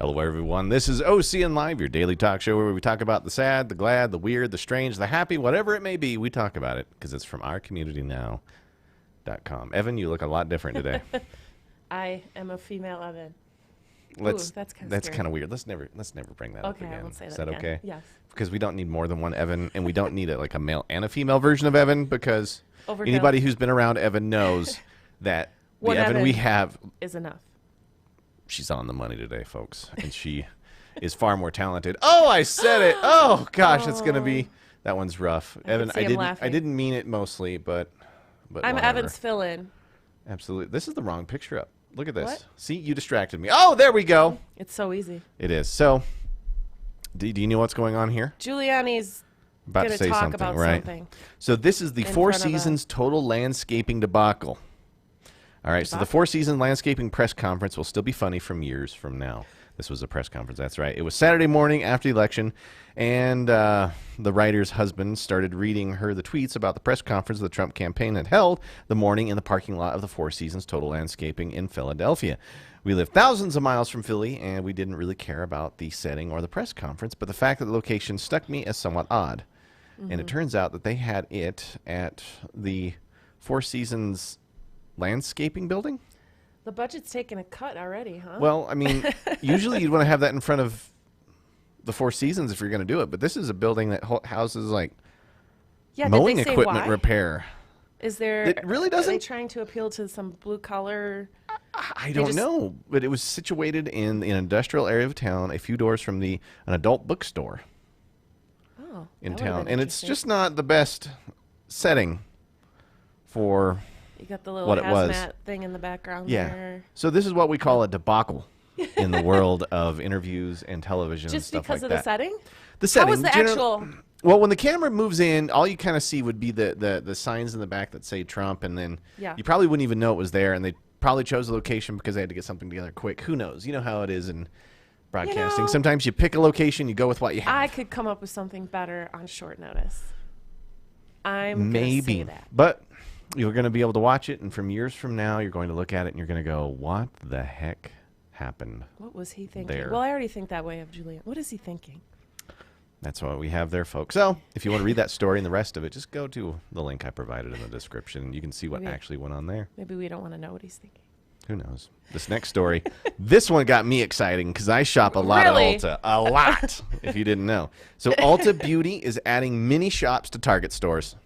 Hello, everyone. This is OCN Live, your daily talk show where we talk about the sad, the glad, the weird, the strange, the happy, whatever it may be. We talk about it because it's from ourcommunitynow.com. Evan, you look a lot different today. I am a female Evan. That's kind of weird. Let's never bring that up again. Okay, I won't say that Is that again. okay? Yes. Because we don't need more than one Evan, and we don't need a male and a female version of Evan because Overkill. Anybody who's been around Evan knows that the Evan we have is enough. She's on the money today, folks, and she is far more talented. Oh, I said it. Oh gosh, it's gonna be that one's rough. Evan, I didn't mean it mostly, but I'm whatever. Evan's fill-in. Absolutely. This is the wrong picture up. Look at this. What? See, you distracted me. Oh, there we go. It's so easy. It is. So, do you know what's going on here? Giuliani's about to say talk something, about right? something. So this is the Four Seasons total landscaping debacle. All right, so the Four Seasons landscaping press conference will still be funny from years from now. This was a press conference, that's right. It was Saturday morning after the election, and the writer's husband started reading her the tweets about the press conference the Trump campaign had held the morning in the parking lot of the Four Seasons Total Landscaping in Philadelphia. We live thousands of miles from Philly, and we didn't really care about the setting or the press conference, but the fact that the location struck me as somewhat odd. Mm-hmm. And it turns out that they had it at the Four Seasons landscaping building. The budget's taken a cut already, huh? Well, I mean, usually you'd want to have that in front of the Four Seasons if you're going to do it, but this is a building that houses like mowing equipment repair. Is there? It really doesn't. Are they trying to appeal to some blue collar? I don't know, but it was situated in an industrial area of town, a few doors from an adult bookstore. Oh, in town, and it's just not the best setting for. You got the little what hazmat thing in the background. Yeah. There. So this is what we call a debacle in the world of interviews and television and stuff like that. Just because of the setting? The setting. How was the actual? Well, when the camera moves in, all you kind of see would be the signs in the back that say Trump, and then you probably wouldn't even know it was there, and they probably chose the location because they had to get something together quick. Who knows? You know how it is in broadcasting. Sometimes you pick a location, you go with what you have. I could come up with something better on short notice. I'm maybe, gonna say that. But you're going to be able to watch it, and from years from now, you're going to look at it, and you're going to go, what the heck happened? What was he thinking? There. Well, I already think that way of Julian. What is he thinking? That's what we have there, folks. So if you want to read that story and the rest of it, just go to the link I provided in the description, and you can see what actually went on there. Maybe we don't want to know what he's thinking. Who knows? This next story, this one got me exciting because I shop a lot at Ulta. A lot, if you didn't know. So Ulta Beauty is adding mini shops to Target stores.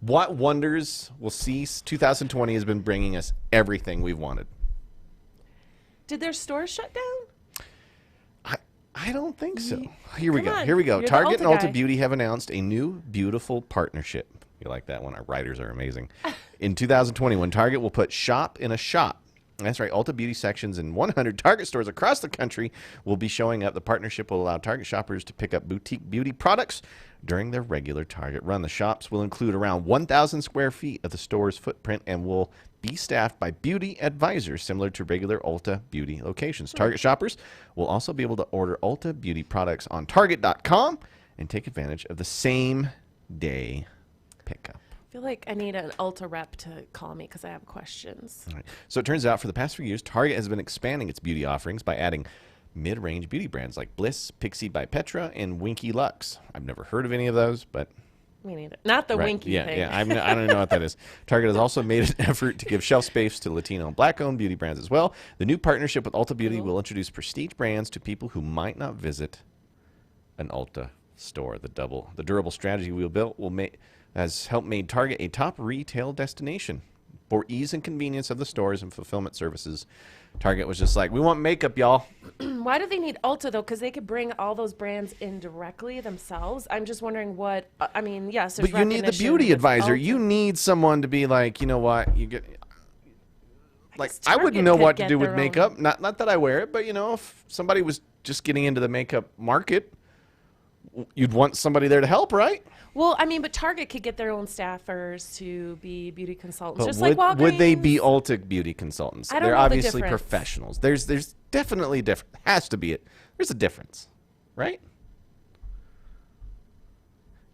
What wonders we'll see? 2020 has been bringing us everything we've wanted. Did their stores shut down? I don't think so. Here we go. You're Target and Ulta Beauty have announced a new beautiful partnership. You like that one? Our writers are amazing. In 2021, Target will put shop in a shop. That's right. Ulta Beauty sections in 100 Target stores across the country will be showing up. The partnership will allow Target shoppers to pick up boutique beauty products during their regular Target run. The shops will include around 1,000 square feet of the store's footprint and will be staffed by beauty advisors similar to regular Ulta Beauty locations. Target shoppers will also be able to order Ulta Beauty products on Target.com and take advantage of the same day pickup. I feel like I need an Ulta rep to call me because I have questions. All right. So it turns out for the past few years, Target has been expanding its beauty offerings by adding mid-range beauty brands like Bliss, Pixie by Petra, and Winky Lux. I've never heard of any of those, but... Me neither. Not the Winky thing. Yeah, I don't know what that is. Target has also made an effort to give shelf space to Latino and Black-owned beauty brands as well. The new partnership with Ulta Beauty will introduce prestige brands to people who might not visit an Ulta store. The durable strategy we built has helped made Target a top retail destination. For ease and convenience of the stores and fulfillment services, Target was just like, we want makeup, y'all. Why do they need Ulta, though? Because they could bring all those brands in directly themselves. I'm just wondering what, I mean, yes, there's But you need the beauty advisor. Ulta. You need someone to be like, you know what, you get... Like, I wouldn't know what to do with makeup. Not that I wear it, but, you know, if somebody was just getting into the makeup market, you'd want somebody there to help, right? Well, I mean, but Target could get their own staffers to be beauty consultants, but just like Walgreens. Would they be Ulta beauty consultants? I don't They're know obviously the professionals. There's definitely different. Has to be it. There's a difference, right?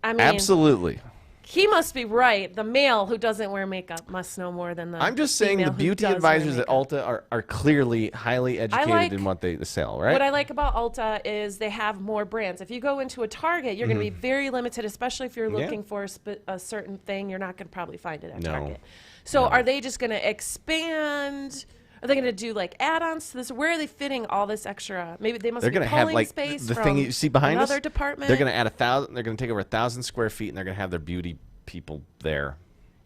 I mean, absolutely. He must be right. The male who doesn't wear makeup must know more than the I'm just saying the female who beauty does wear advisors at makeup. ULTA are clearly highly educated in what they sell, right? What I like about Ulta is they have more brands. If you go into a Target, you're going to be very limited, especially if you're looking for a certain thing. You're not going to probably find it at Target. So are they just going to expand? Are they going to do like add-ons to this? Where are they fitting all this extra? Maybe they must They're be going to have pulling like space the from thing you see behind another us. department. They're going to add 1,000. They're going to take over 1,000 square feet, and they're going to have their beauty people there.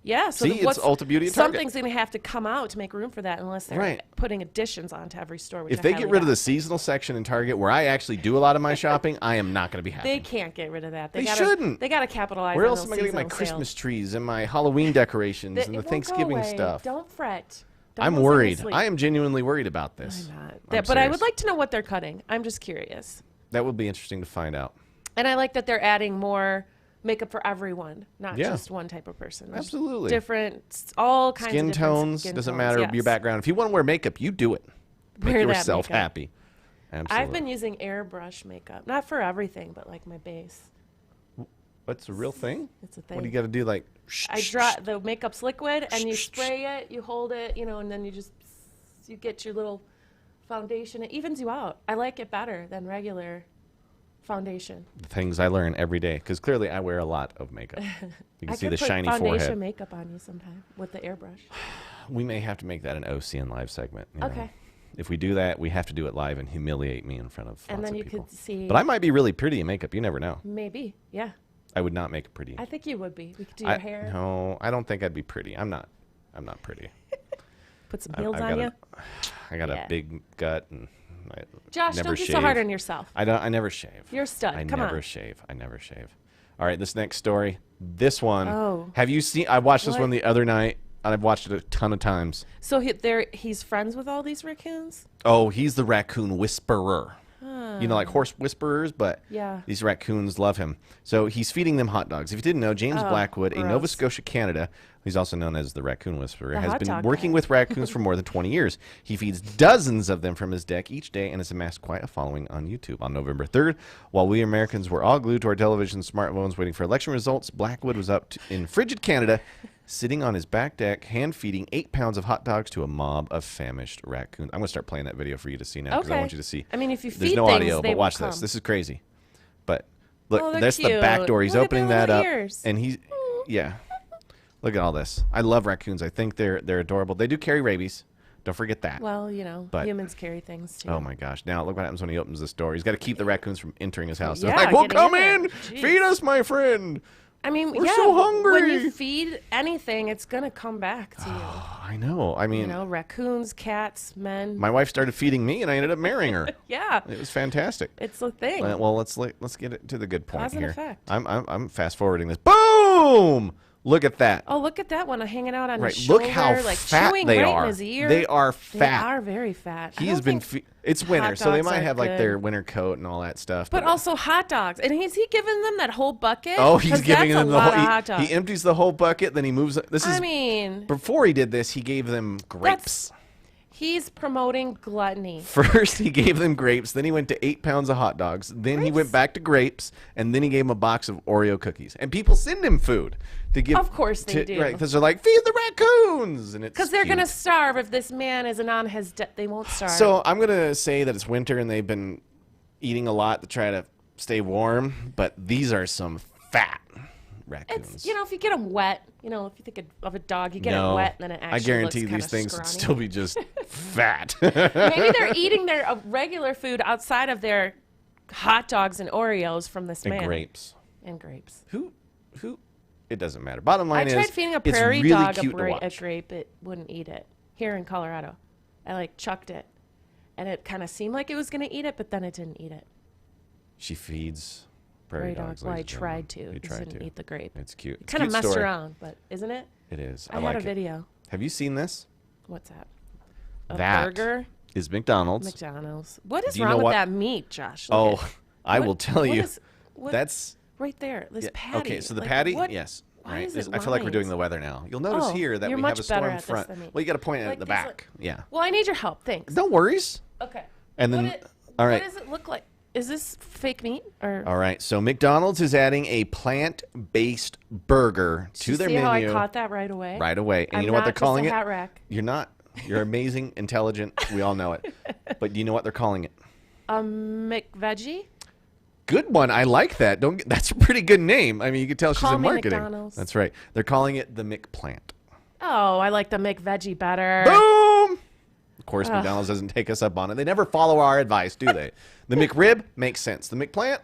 Yeah, so see, it's Ulta Beauty at Target. Something's going to have to come out to make room for that, unless they're putting additions onto every store. Which if they get rid of the seasonal section in Target, where I actually do a lot of my shopping, I am not going to be happy. They can't get rid of that. They shouldn't. They got to capitalize. Where on else those am I going to get my seasonal Christmas sales. trees and my Halloween decorations and the It won't go Thanksgiving away. stuff? Don't fret. Don't I'm lose any worried. sleep. I am genuinely worried about this. I'm not. I'm But I serious. would like to know what they're cutting. I'm just curious. That would be interesting to find out. And I like that they're adding more makeup for everyone, not just one type of person. There's Absolutely. different, all kinds Skin of different tones, skin doesn't tones, matter yes. your background. If you want to wear makeup, you do it. Make Wear that yourself makeup. happy. Absolutely. I've been using airbrush makeup, not for everything, but like my base. What's a real thing? It's a thing. What do you got to do? Like, I draw the makeup's liquid, and you spray it, you hold it, and then you get your little foundation. It evens you out. I like it better than regular foundation. the things I learn every day, because clearly I wear a lot of makeup. You can see the shiny I could put foundation forehead. makeup on you sometime with the airbrush. We may have to make that an OCN live segment. you know. Okay. If we do that, we have to do it live and humiliate me in front of And lots then of you people. could see. But I might be really pretty in makeup. You never know. Maybe, yeah. I would not make it pretty. I think you would be. We could do your hair. No, I don't think I'd be pretty. I'm not pretty. Put some I've heels got on you. I got Yeah. a big gut and I Josh, never don't be shave. so hard on yourself. I never shave. You're a stud. I Come never on. shave. I never shave. All right, this next story. This one. Oh. Have you seen? I watched this What? one the other night, and I've watched it a ton of times. So he's friends with all these raccoons? Oh, he's the Racoon Whisperer. You know, like horse whisperers, but Yeah. these raccoons love him. So he's feeding them hot dogs. If you didn't know, James Blackwood, a Nova gross. Scotia, Canada, he's also known as the Raccoon Whisperer, The has hot been dog working guy. with raccoons for more than 20 years. He feeds dozens of them from his deck each day and has amassed quite a following on YouTube. On November 3rd, while we Americans were all glued to our television smartphones waiting for election results, Blackwood was in frigid Canada, sitting on his back deck, hand-feeding 8 pounds of hot dogs to a mob of famished raccoons. I'm going to start playing that video for you to see now because I Okay. want you to see. I mean, if you There's feed no things, audio, they but will watch this. come. This is crazy. But look, Oh, they're that's the back cute. door. He's Look at opening their that up, little ears. and he's yeah. Look at all this. I love raccoons. I think they're adorable. They do carry rabies. Don't forget that. Well, But- humans carry things too. Oh my gosh! Now look what happens when he opens this door. He's got to keep the raccoons from entering his house. They're Yeah, like, "Well, getting come in in, there. Jeez. feed us, my friend." I mean, We're yeah, so when hungry. you feed anything, it's going to come back to you. I know. I mean, Raccoons, cats, men. my wife started feeding me, and I ended up marrying her. Yeah, It was fantastic. it's a thing. Well, let's get it to the good point Cause and here. effect. I'm fast forwarding this. Boom! Look at that. Oh, look at that one hanging out on Right. his shoulder, Look how like fat chewing they right are. in his ear. They are They fat. are very fat. I He don't has been. think- It's winter, hot so they dogs might are have like good. their winter coat and all that stuff. but also hot dogs. And is he giving them that whole bucket? oh, he's 'Cause giving that's them a the lot whole. of hot dogs. He empties the whole bucket, then he moves. This is I mean, before he did this. He gave them grapes. he's promoting gluttony. First, he gave them grapes. Then he went to 8 pounds of hot dogs. Then he went back to grapes, and then he gave him a box of Oreo cookies. And people send him food to give. Of course they do. Right? Because they're like, feed the raccoons, and it's Because they're going to cute. starve if this man isn't on his they won't starve. So I'm gonna say that it's winter, and they've been eating a lot to try to stay warm. But these are some fat raccoons. it's, if you get them wet, if you think of a dog, you get no, it wet, and then it actually I guarantee looks these kinda things would scrawny. still be just fat. Maybe they're eating their regular food outside of their hot dogs and Oreos from this and man. grapes. And grapes. Who? It doesn't matter. Bottom line I is, tried feeding a it's prairie really dog cute to a watch. grape. It wouldn't eat it. Here in Colorado. I chucked it. And it kind of seemed like it was going to eat it, but then it didn't eat it. She feeds prairie dogs. Well, I ladies and tried to. gentlemen. You It tried didn't to. eat the grape. It's cute. It's a Kind of cute messed story. around, but isn't it? It is. I like had a it. video. Have you seen this? What's that? A That burger? is McDonald's. McDonald's. What is Do you wrong know with what- that meat, Josh? Look Oh, at- I what- will tell what you. is- what- That's right there. This yeah, patty. okay. So the Like, patty, what- yes. why Right. is it I feel like we're doing lines? the weather now. You'll notice Oh, here that you're we have much a store better in at this front. than me. Well, you got to point it Like at the these back. Yeah. Well, I need your help. Thanks. No worries. Okay. And then, What all right. does it look like? Is this fake meat or? All right, so McDonald's is adding a plant-based burger to their menu. See how I caught that right away? Right away. And I'm you know what they're not just calling a it? hat rack. You're not. You're amazing, intelligent. We all know it. But do you know what they're calling it? McVeggie? Good one. I like that. That's a pretty good name. I mean, you can tell she's Call in me marketing. McDonald's. That's right. They're calling it the McPlant. Oh, I like the McVeggie better. Boom! Of course, McDonald's doesn't take us up on it. They never follow our advice, do they? The McRib makes sense. The McPlant?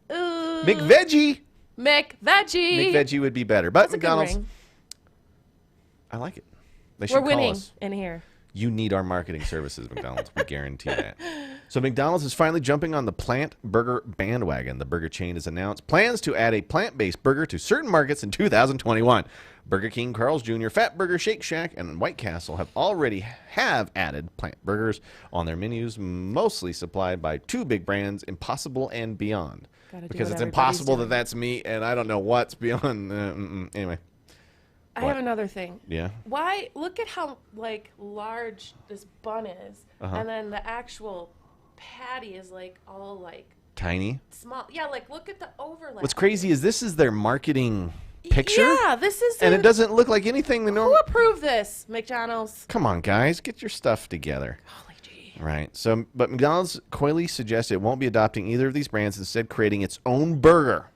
McVeggie. McVeggie. McVeggie would be better. But That's McDonald's, a good ring. I like it. They should We're call winning us. in here. You need our marketing services, McDonald's. We guarantee that. So McDonald's is finally jumping on the plant burger bandwagon. The burger chain has announced plans to add a plant-based burger to certain markets in 2021. Burger King, Carl's Jr., Fatburger, Shake Shack, and White Castle have already added plant burgers on their menus, mostly supplied by two big brands, Impossible and Beyond. Because it's impossible that that's meat, and I don't know what's beyond. Anyway. I have another thing. Yeah. Why? Look at how like large this bun is, and then the actual patty is like all like tiny, small. Yeah, like look at the overlap. What's crazy is this is their marketing picture. Yeah, this is. And it doesn't look like anything the normal. Who approved this, McDonald's? Come on, guys, get your stuff together. Holy gee. Right. So, but McDonald's coyly suggests it won't be adopting either of these brands, instead creating its own burger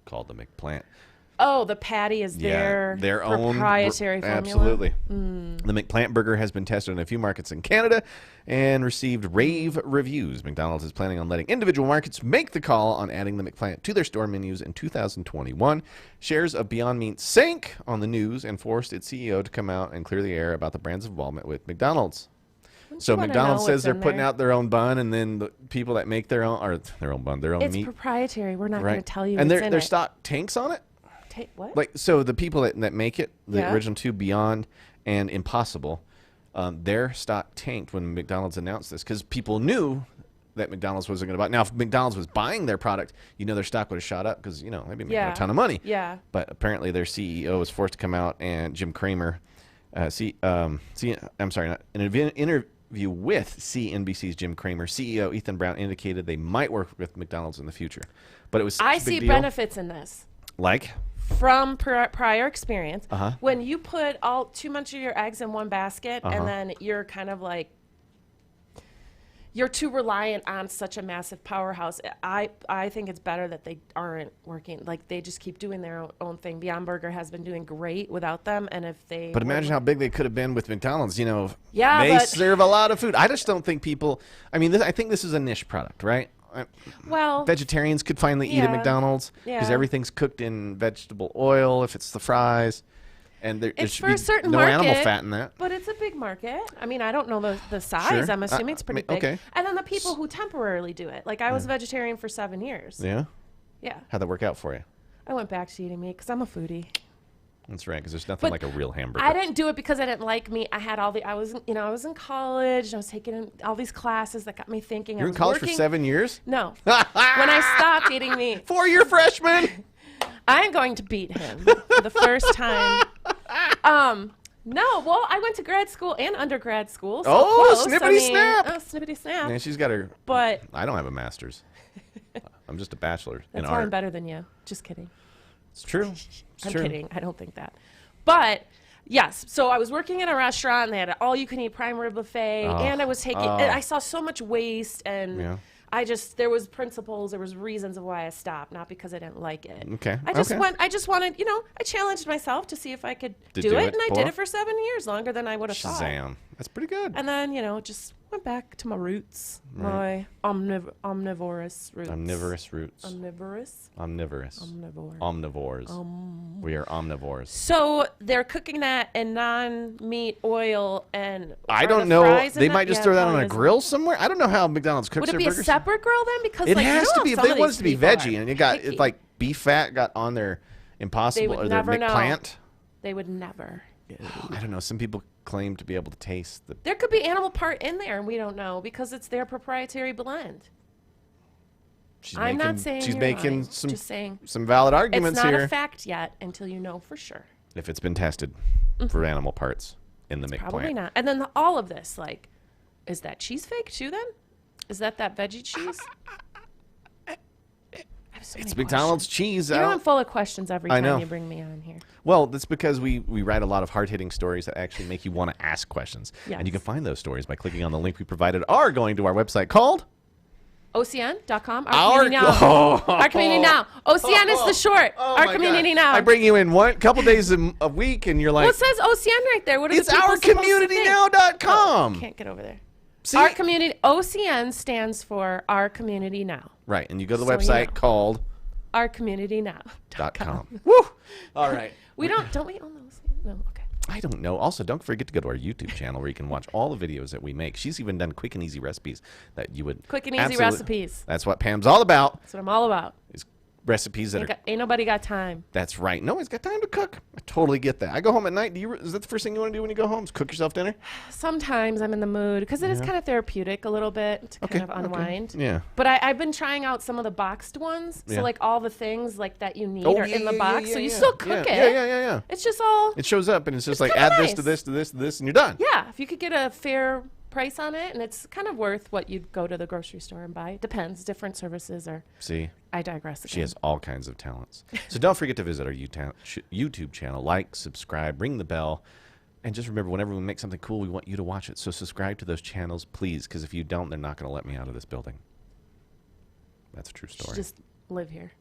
called the McPlant. Oh, the patty is their proprietary formula. Absolutely. The McPlant burger has been tested in a few markets in Canada and received rave reviews. McDonald's is planning on letting individual markets make the call on adding the McPlant to their store menus in 2021. Shares of Beyond Meat sank on the news and forced its CEO to come out and clear the air about the brand's involvement with McDonald's. So McDonald's says they're putting out their own bun, and then the people that make their own bun, their own meat. It's proprietary. We're not going to tell you. And their stock tanks on it. What? Like, so the people that make it, the original two, Beyond and Impossible, their stock tanked when McDonald's announced this because people knew that McDonald's wasn't going to buy. Now, if McDonald's was buying their product, their stock would have shot up because they'd be making a ton of money. Yeah. But apparently, their CEO was forced to come out, and Jim Cramer, in an interview with CNBC's Jim Cramer, CEO Ethan Brown indicated they might work with McDonald's in the future. But it was I see benefits in this. Like? From prior experience, when you put too much of your eggs in one basket, and then you're kind of like you're too reliant on such a massive powerhouse. I think it's better that they aren't working. Like they just keep doing their own thing. Beyond Burger has been doing great without them, and if they imagine how big they could have been with McDonald's. Yeah, they serve a lot of food. I just don't think people. I mean, I think this is a niche product, right? Well, vegetarians could finally eat at McDonald's because everything's cooked in vegetable oil if it's the fries, and there should be no animal fat in that. But it's a big market. I mean, I don't know the size. Sure. I'm assuming it's pretty big. Okay. And then the people who temporarily do it. Like I was a vegetarian for 7 years. Yeah? Yeah. How'd that work out for you? I went back to eating meat because I'm a foodie. That's right, because there's nothing like a real hamburger. I didn't do it because I didn't like meat. I had I was in college. And I was taking all these classes that got me thinking. You're in college for 7 years? No. When I stopped eating meat. 4-year freshman. I'm going to beat him for the first time. No, well, I went to grad school and undergrad school. So close. Snap. Oh, snippity snap. Man, she's got her. But I don't have a master's. I'm just a bachelor in art. That's why I'm better than you. Just kidding. It's true. I'm kidding. I don't think that. But yes, so I was working in a restaurant and they had an all-you-can-eat prime rib buffet, and I was taking. And I saw so much waste, and there was principles, there was reasons of why I stopped, not because I didn't like it. Okay. I just wanted, I challenged myself to see if I could do it, and I did it for 7 years, longer than I would have thought. Shazam. That's pretty good. And then, just went back to my roots, my omnivorous roots. Omnivores. We are omnivores. So they're cooking that in non-meat oil, and I don't know. They might just throw that on a grill somewhere. I don't know how McDonald's cooks their burgers. Would it be a separate grill then? Because it has to be. If they want it to be veggie, and it's like beef fat got on their Impossible or their McPlant. They would never. I don't know. Some people claim to be able to taste the. There could be animal part in there, and we don't know because it's their proprietary blend. I'm not saying she's making some. Just saying some valid arguments here. It's not a fact yet until you know for sure. If it's been tested for animal parts in the McPlant. Probably not. And then all of this, is that cheese fake too then? Is that veggie cheese? It's McDonald's cheese. You know I'm full of questions every time you bring me on here. Well, that's because we write a lot of hard-hitting stories that actually make you want to ask questions. Yes. And you can find those stories by clicking on the link we provided or going to our website called... OCN.com. Our Community Now. Our Community Now. OCN is the short. Our Community Now. I bring you in a couple days a week, and you're like... Well, it says OCN right there. What are it's ourcommunitynow.com. Oh, can't get over there. See? Our Community... OCN stands for Our Community Now. Right, and you go to the website called... ourcommunitynow.com. Woo! All right. Don't we own those? No, okay. I don't know. Also, don't forget to go to our YouTube channel where you can watch all the videos that we make. She's even done quick and easy recipes that you would... Quick and easy recipes. That's what Pam's all about. That's what I'm all about. Is recipes that ain't nobody got time. That's right. Nobody's got time to cook. I totally get that. I go home at night. Is that the first thing you want to do when you go home? Is cook yourself dinner? Sometimes I'm in the mood because it is kind of therapeutic a little bit to kind of unwind. Okay. Yeah. But I've been trying out some of the boxed ones. So like all the things like that you need are in the box. So you still cook it. Yeah. It's just all. It shows up and it's just like add this to this to this to this and you're done. Yeah. If you could get a fair price on it and it's kind of worth what you'd go to the grocery store and buy. Depends. Different services are. See. I digress again. She has all kinds of talents. So don't forget to visit our YouTube channel. Like, subscribe, ring the bell. And just remember, whenever we make something cool, we want you to watch it. So subscribe to those channels, please, because if you don't, they're not going to let me out of this building. That's a true story. You should just live here.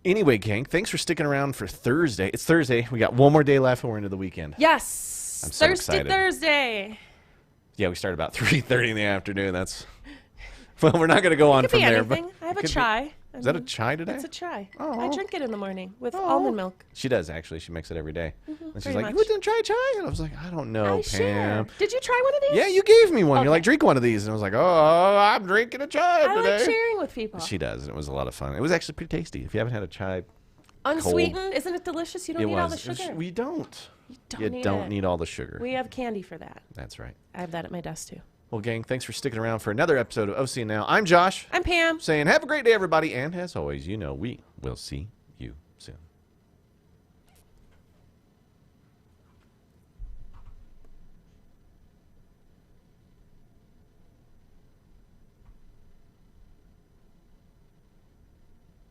Anyway, gang, thanks for sticking around for Thursday. It's Thursday. We got one more day left and we're into the weekend. Yes. I'm so excited. Thursday. Yeah, we start about 3:30 in the afternoon. That's... Well, we're not going to go on from there. But I have a chai. Is that a chai today? It's a chai. Oh. I drink it in the morning with almond milk. She does, actually. She makes it every day. And she's like, much. you wouldn't try chai? And I was like, I don't know, Pam. Share. Did you try one of these? Yeah, you gave me one. Okay. You're like, drink one of these. And I was like, oh, I'm drinking a chai today. I like sharing with people. She does. And it was a lot of fun. It was actually pretty tasty. If you haven't had a chai unsweetened, cold, isn't it delicious? You don't need all the sugar. We don't. You don't need all the sugar. We have candy for that. That's right. I have that at my desk, too. Well, gang, thanks for sticking around for another episode of OCN Now. I'm Josh. I'm Pam. Saying have a great day, everybody. And as always, you know, we will see you soon.